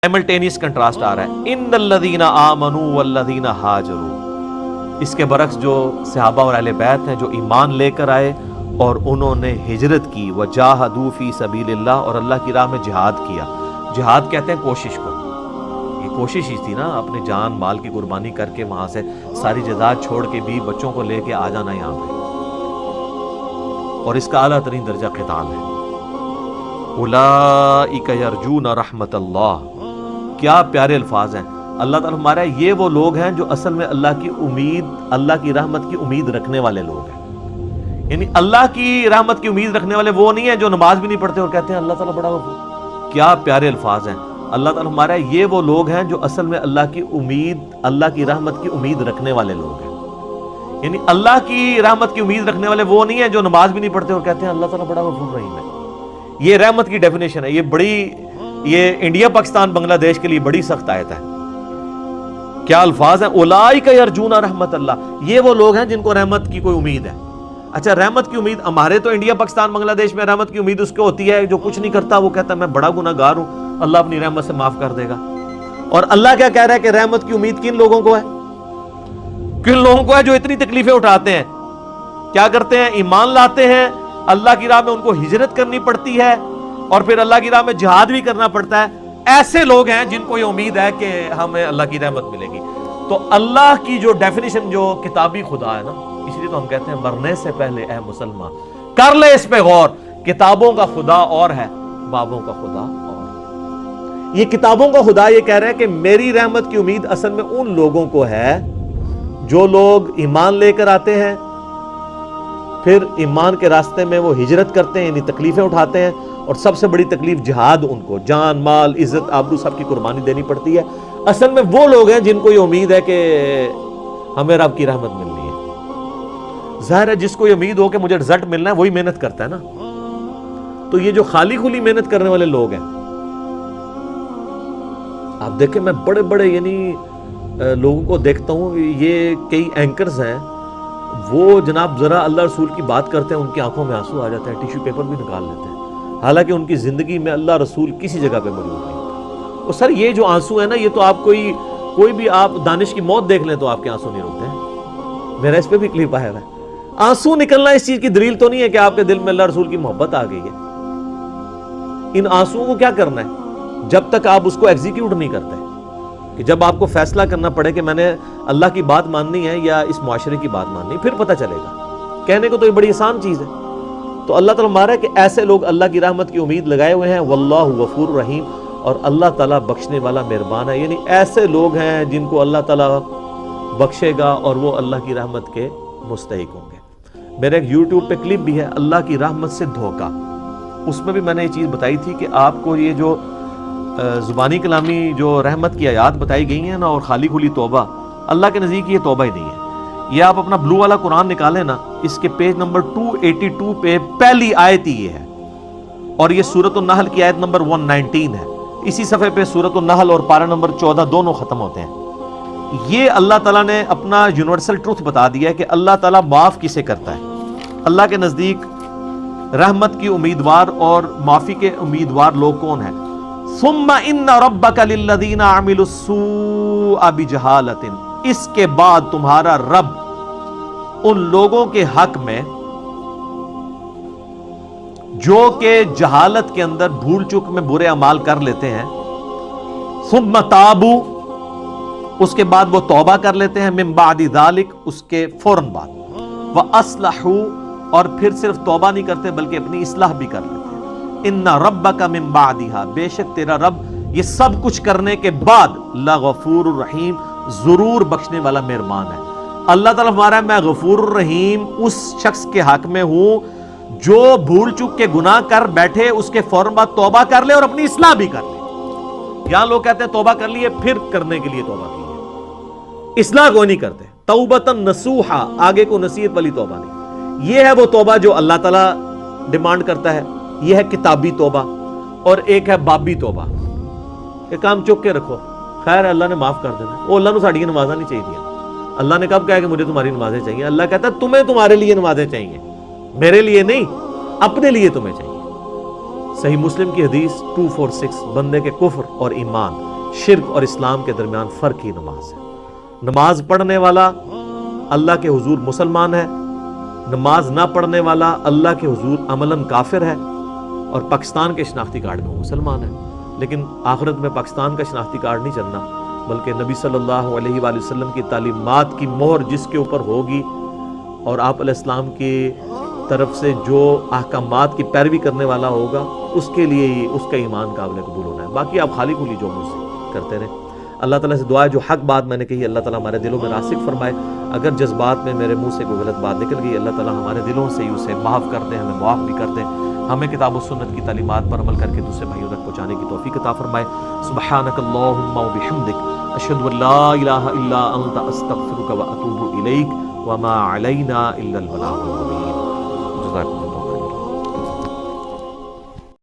Simultaneous contrast آ رہا ہے، ان الذین آمنوا والذین ہاجروا، اس کے برعکس جو صحابہ اور اہل بیت ہیں جو ایمان لے کر آئے اور انہوں نے ہجرت کی، وجاہدوا فی سبیل اللہ، اور اللہ کی راہ میں جہاد کیا۔ جہاد کہتے ہیں کوشش کو، یہ کوشش ہی تھی نا، اپنے جان مال کی قربانی کر کے وہاں سے ساری جائیداد چھوڑ کے بھی بچوں کو لے کے آ جانا یہاں پہ، اور اس کا اعلیٰ ترین درجہ قتال ہے۔ اولئک یرجون رحمت اللہ، کیا پیارے الفاظ ہیں۔ اللہ تعالیٰ ہمارا یہ وہ لوگ ہیں جو اصل میں اللہ کی امید، اللہ کی رحمت کی امید رکھنے والے لوگ ہیں۔ یعنی اللہ کی رحمت کی امید رکھنے والے وہ نہیں ہیں جو نماز بھی نہیں پڑھتے اور کہتے ہیں اللہ تعالیٰ بڑا غفور۔ کیا پیارے الفاظ ہیں۔ اللہ تعالیٰ ہمارا یہ وہ لوگ ہیں جو اصل میں اللہ کی امید، اللہ کی رحمت کی امید رکھنے والے لوگ ہیں۔ یعنی اللہ کی رحمت کی امید رکھنے والے وہ نہیں ہیں جو نماز بھی نہیں پڑھتے اور کہتے ہیں اللہ تعالیٰ بڑا غفور رحیم ہے۔ یہ رحمت کی ڈیفینیشن ہے، یہ انڈیا پاکستان بنگلہ دیش کے لیے بڑی سخت آیت ہے۔ کیا الفاظ ہیں، اولئک یرجون رحمت اللہ، یہ وہ لوگ ہیں جن کو رحمت کی کوئی امید ہے۔ اچھا، رحمت کی امید ہمارے تو انڈیا پاکستان بنگلہ دیش میں رحمت کی امید اس کو ہوتی ہے جو کچھ نہیں کرتا، وہ کہتا ہے میں بڑا گناہ گار ہوں، اللہ اپنی رحمت سے معاف کر دے گا۔ اور اللہ کیا کہہ رہا ہے کہ رحمت کی امید کن لوگوں کو ہے؟ کن لوگوں کو ہے جو اتنی تکلیفیں اٹھاتے ہیں، کیا کرتے ہیں، ایمان لاتے ہیں، اللہ کی راہ میں ان کو ہجرت کرنی پڑتی ہے اور پھر اللہ کی راہ میں جہاد بھی کرنا پڑتا ہے۔ ایسے لوگ ہیں جن کو یہ امید ہے کہ ہمیں اللہ کی رحمت ملے گی۔ تو اللہ کی جو ڈیفینیشن جو کتابی خدا ہے نا، اس لیے تو ہم کہتے ہیں مرنے سے پہلے اے مسلمان کر لے اس پہ غور، کتابوں کا خدا اور ہے، بابوں کا خدا اور۔ یہ کتابوں کا خدا یہ کہہ رہا ہے کہ میری رحمت کی امید اصل میں ان لوگوں کو ہے جو لوگ ایمان لے کر آتے ہیں، پھر ایمان کے راستے میں وہ ہجرت کرتے ہیں، یعنی تکلیفیں اٹھاتے ہیں، اور سب سے بڑی تکلیف جہاد، ان کو جان مال عزت آبرو سب کی قربانی دینی پڑتی ہے۔ اصل میں وہ لوگ ہیں جن کو یہ امید ہے کہ ہمیں رب کی رحمت ملنی ہے۔ ظاہر ہے جس کو یہ امید ہو کہ مجھے رزلٹ ملنا ہے وہی محنت کرتا ہے نا۔ تو یہ جو خالی کھلی محنت کرنے والے لوگ ہیں، آپ دیکھیں میں بڑے بڑے یعنی لوگوں کو دیکھتا ہوں، یہ کئی اینکرز ہیں، وہ جناب ذرا اللہ رسول کی بات کرتے ہیں ان کی آنکھوں میں آنسو آ جاتے ہیں، ٹیشو پیپر بھی نکال لیتے ہیں، حالانکہ ان کی زندگی میں اللہ رسول کسی جگہ پہ موجود نہیں ہوتا۔ اور سر یہ جو آنسو ہے نا، یہ تو آپ کوئی بھی آپ دانش کی موت دیکھ لیں تو آپ کے آنسو نہیں روکتے ہیں۔ میرا اس پہ بھی کلپ آیا ہے۔ آنسو نکلنا اس چیز کی دلیل تو نہیں ہے کہ آپ کے دل میں اللہ رسول کی محبت آ گئی ہے۔ ان آنسوؤں کو کیا کرنا ہے جب تک آپ اس کو ایگزیکیوٹ نہیں کرتے، کہ جب آپ کو فیصلہ کرنا پڑے کہ میں نے اللہ کی بات ماننی ہے یا اس معاشرے کی بات ماننی ہے، پھر پتہ چلے گا۔ کہنے کو تو یہ بڑی آسان چیز ہے۔ تو اللہ تعالیٰ ہمارا ہے کہ ایسے لوگ اللہ کی رحمت کی امید لگائے ہوئے ہیں، واللہ غفور رحیم، اور اللہ تعالیٰ بخشنے والا مہربان ہے۔ یعنی ایسے لوگ ہیں جن کو اللہ تعالیٰ بخشے گا اور وہ اللہ کی رحمت کے مستحق ہوں گے۔ میرے ایک یوٹیوب پہ کلپ بھی ہے، اللہ کی رحمت سے دھوکہ، اس میں بھی میں نے یہ چیز بتائی تھی کہ آپ کو یہ جو زبانی کلامی جو رحمت کی آیات بتائی گئی ہیں نا، اور خالی کھلی توبہ، اللہ کے نزدیک یہ توبہ ہی نہیں ہے۔ یہ آپ اپنا بلو والا قرآن نکالیں نا، اس کے پیج نمبر 282 پہ پہلی آیت ہی یہ ہے، اور یہ سورۃ النحل کی آیت نمبر 119 ہے۔ اسی صفحے پہ سورۃ النحل اور پارہ نمبر 14 دونوں ختم ہوتے ہیں۔ یہ اللہ تعالیٰ نے اپنا یونیورسل ٹروتھ بتا دیا ہے کہ اللہ تعالیٰ معاف کسے کرتا ہے۔ اللہ کے نزدیک رحمت کی امیدوار اور معافی کے امیدوار لوگ کون ہیں؟ ثم ان ربک للذین عملوا السوء بجہالۃ، اس کے بعد تمہارا رب ان لوگوں کے حق میں جو کہ جہالت کے اندر بھول چک میں برے اعمال کر لیتے ہیں، ثم تابوا، اس کے بعد وہ توبہ کر لیتے ہیں، من بعد ذلک، اس کے فوراً بعد، واصلحوا، اور پھر صرف توبہ نہیں کرتے بلکہ اپنی اصلاح بھی کر لیتے ہیں، ان ربک من بعدها، بے شک تیرا رب یہ سب کچھ کرنے کے بعد لغفور الرحیم، ضرور بخشنے والا مہربان ہے۔ اللہ تعالیٰ ہمارا ہے میں غفور الرحیم اس شخص کے حق میں ہوں جو بھول چک کے گناہ کر بیٹھے، اس کے فوراً بعد توبہ کر لے اور اپنی اصلاح بھی کر لے۔ یہاں لوگ کہتے ہیں توبہ کر لیے پھر کرنے کے لیے توبہ کی ہے، اصلاح کوئی نہیں کرتے۔ توبۃ نصوحا، آگے کو نصیحت والی توبہ نہیں۔ یہ ہے وہ توبہ جو اللہ تعالیٰ ڈیمانڈ کرتا ہے، یہ ہے کتابی توبہ، اور ایک ہے بابی توبہ کہ کام چک کے رکھو، خیر اللہ نے معاف کر دینا، وہ اللہ نے ساڑی نمازیں نہیں چاہیے۔ اللہ نے کب کہا کہ مجھے تمہاری نمازیں چاہیے؟ اللہ کہتا ہے تمہیں تمہارے لیے نمازیں چاہیے، میرے لیے نہیں، اپنے لیے تمہیں چاہیے۔ صحیح مسلم کی حدیث 246، بندے کے کفر اور ایمان شرک اور اسلام کے درمیان فرق ہی نماز ہے. نماز پڑھنے والا اللہ کے حضور مسلمان ہے، نماز نہ پڑھنے والا اللہ کے حضور عملاً کافر ہے، اور پاکستان کے شناختی کارڈ میں وہ مسلمان ہے. لیکن آخرت میں پاکستان کا شناختی کارڈ نہیں چلنا، بلکہ نبی صلی اللہ علیہ وآلہ وسلم کی تعلیمات کی مہر جس کے اوپر ہوگی اور آپ علیہ السلام کی طرف سے جو احکامات کی پیروی کرنے والا ہوگا اس کے لیے ہی اس کا ایمان قابل قبول ہونا ہے. باقی آپ خالی کھلی جو مرضی کرتے رہیں. اللہ تعالیٰ سے دعا ہے جو حق بات میں نے کہی اللہ تعالیٰ ہمارے دلوں میں راسخ فرمائے. اگر جذبات میں میرے منہ سے کوئی غلط بات نکل گئی اللہ تعالیٰ ہمارے دلوں سے ہی اسے معاف کر دیں، ہمیں معاف بھی کر دیں. ہمیں کتاب و سنت کی تعلیمات پر عمل کر کے دوسرے بھائیوں تک پہنچانے کی توفیق عطا فرمائے. سبحانک اللہم و بحمدک اشہد ان لا الہ الا انت استغفرک و اتوب الیک وما علینا الا البلاغ المبین. جزاکم